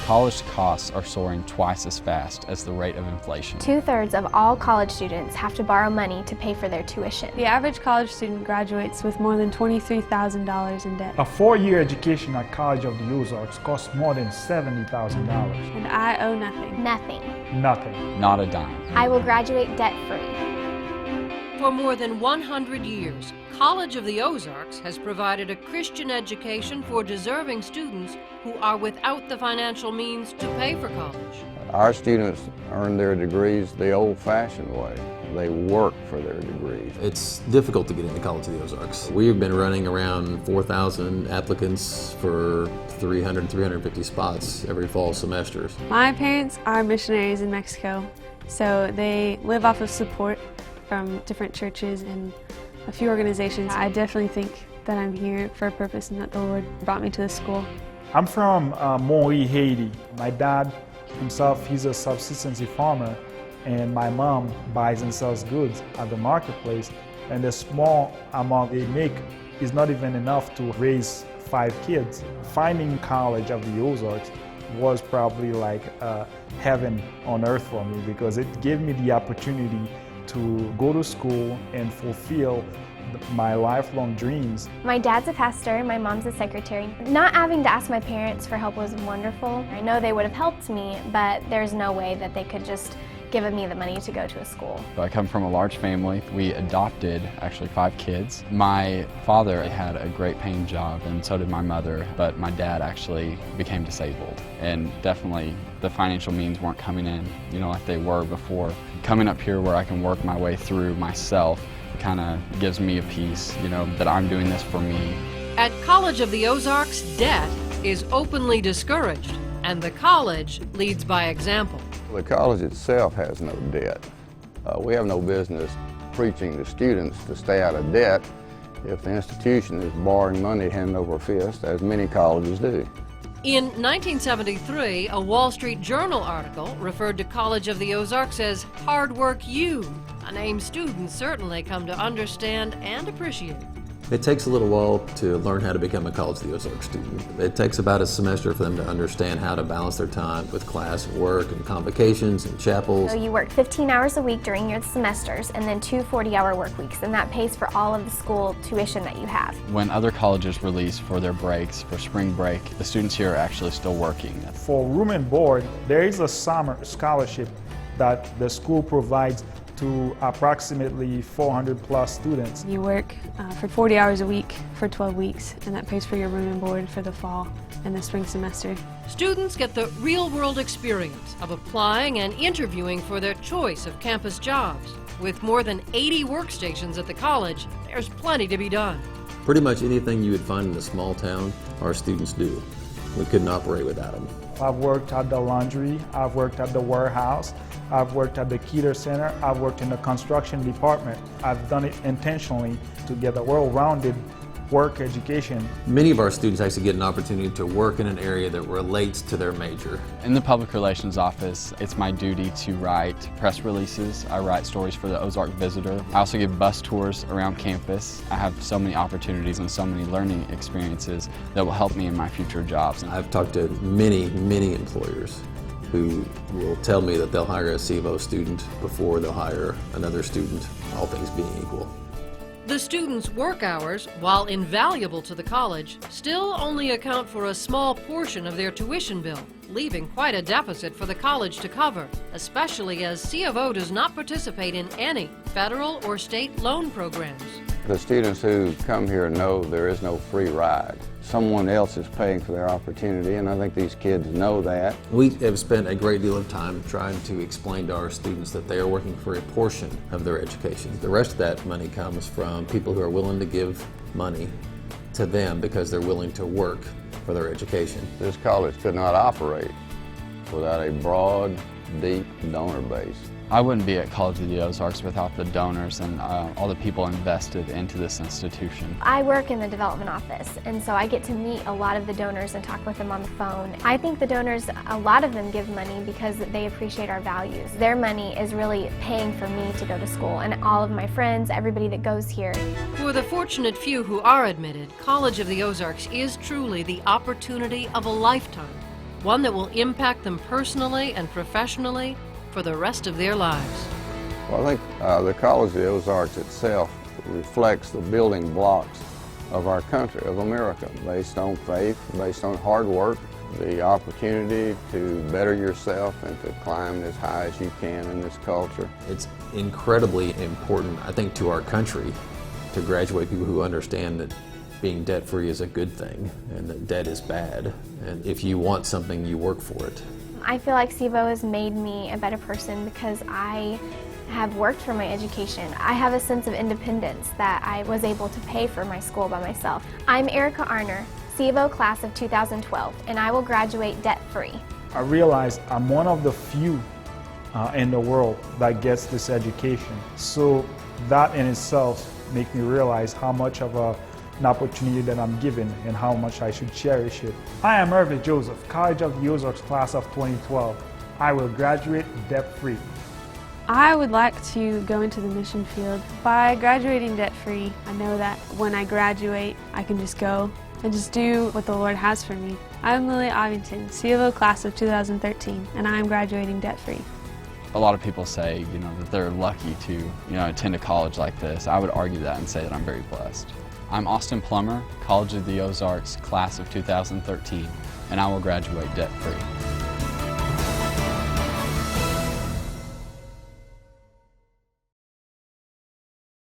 College costs are soaring twice as fast as the rate of inflation. 2/3 of all college students have to borrow money to pay for their tuition. The average college student graduates with more than $23,000 in debt. A 4-year education at College of the Ozarks costs more than $70,000. And I owe nothing. Nothing. Nothing. Not a dime. I will graduate debt-free. For more than 100 years, College of the Ozarks has provided a Christian education for deserving students who are without the financial means to pay for college. Our students earn their degrees the old-fashioned way. They work for their degrees. It's difficult to get into College of the Ozarks. We've been running around 4,000 applicants for 300, 350 spots every fall semesters. My parents are missionaries in Mexico, so they live off of support from different churches and a few organizations. I definitely think that I'm here for a purpose and that the Lord brought me to this school. I'm from Mori, Haiti. My dad himself, he's a subsistence farmer, and my mom buys and sells goods at the marketplace, and the small amount they make is not even enough to raise 5 kids. Finding College of the Ozarks was probably like heaven on earth for me, because it gave me the opportunity to go to school and fulfill my lifelong dreams. My dad's a pastor and my mom's a secretary. Not having to ask my parents for help was wonderful. I know they would have helped me, but there's no way that they could just give me the money to go to a school. I come from a large family. We adopted actually 5 kids. My father had a great paying job, and so did my mother, but my dad actually became disabled, and definitely the financial means weren't coming in, like they were before. Coming up here where I can work my way through myself kind of gives me a peace, that I'm doing this for me. At College of the Ozarks, debt is openly discouraged, and the college leads by example. The college itself has no debt. We have no business preaching to students to stay out of debt if the institution is borrowing money hand over fist, as many colleges do. In 1973, a Wall Street Journal article referred to College of the Ozarks as Hard Work U, a name students certainly come to understand and appreciate. It takes a little while to learn how to become a College of the Ozarks student. It takes about a semester for them to understand how to balance their time with class and work and convocations and chapels. So you work 15 hours a week during your semesters and then 2 40-hour work weeks, and that pays for all of the school tuition that you have. When other colleges release for their breaks, for spring break, the students here are actually still working. For room and board, there is a summer scholarship that the school provides to approximately 400 plus students. You work for 40 hours a week for 12 weeks, and that pays for your room and board for the fall and the spring semester. Students get the real-world experience of applying and interviewing for their choice of campus jobs. With more than 80 workstations at the college, there's plenty to be done. Pretty much anything you would find in a small town, our students do. We couldn't operate without them. I've worked at the laundry, I've worked at the warehouse, I've worked at the Keeter Center, I've worked in the construction department. I've done it intentionally to get a well-rounded work education. Many of our students actually get an opportunity to work in an area that relates to their major. In the public relations office, it's my duty to write press releases. I write stories for the Ozark Visitor. I also give bus tours around campus. I have so many opportunities and so many learning experiences that will help me in my future jobs. I've talked to many, many employers who will tell me that they'll hire a CVO student before they'll hire another student, all things being equal. The students' work hours, while invaluable to the college, still only account for a small portion of their tuition bill, leaving quite a deficit for the college to cover, especially as C of O does not participate in any federal or state loan programs. The students who come here know there is no free ride. Someone else is paying for their opportunity, and I think these kids know that. We have spent a great deal of time trying to explain to our students that they are working for a portion of their education. The rest of that money comes from people who are willing to give money to them because they're willing to work for their education. This college could not operate without a broad, deep donor base. I wouldn't be at College of the Ozarks without the donors and all the people invested into this institution. I work in the development office, and so I get to meet a lot of the donors and talk with them on the phone. I think the donors, a lot of them give money because they appreciate our values. Their money is really paying for me to go to school, and all of my friends, everybody that goes here. For the fortunate few who are admitted, College of the Ozarks is truly the opportunity of a lifetime. one that will impact them personally and professionally for the rest of their lives. Well, I think the College of the Ozarks itself reflects the building blocks of our country, of America, based on faith, based on hard work, the opportunity to better yourself and to climb as high as you can in this culture. It's incredibly important, I think, to our country to graduate people who understand that being debt-free is a good thing and that debt is bad. And if you want something, you work for it. I feel like SIVO has made me a better person because I have worked for my education. I have a sense of independence that I was able to pay for my school by myself. I'm Erica Arner, SIVO class of 2012, and I will graduate debt-free. I realized I'm one of the few in the world that gets this education. So that in itself makes me realize how much of an opportunity that I'm given and how much I should cherish it. I am Irvin Joseph, College of the Ozarks class of 2012. I will graduate debt-free. I would like to go into the mission field. By graduating debt-free, I know that when I graduate, I can just go and just do what the Lord has for me. I'm Lily Ovington, CFO class of 2013, and I'm graduating debt-free. A lot of people say, that they're lucky to, attend a college like this. I would argue that and say that I'm very blessed. I'm Austin Plummer, College of the Ozarks, class of 2013, and I will graduate debt-free.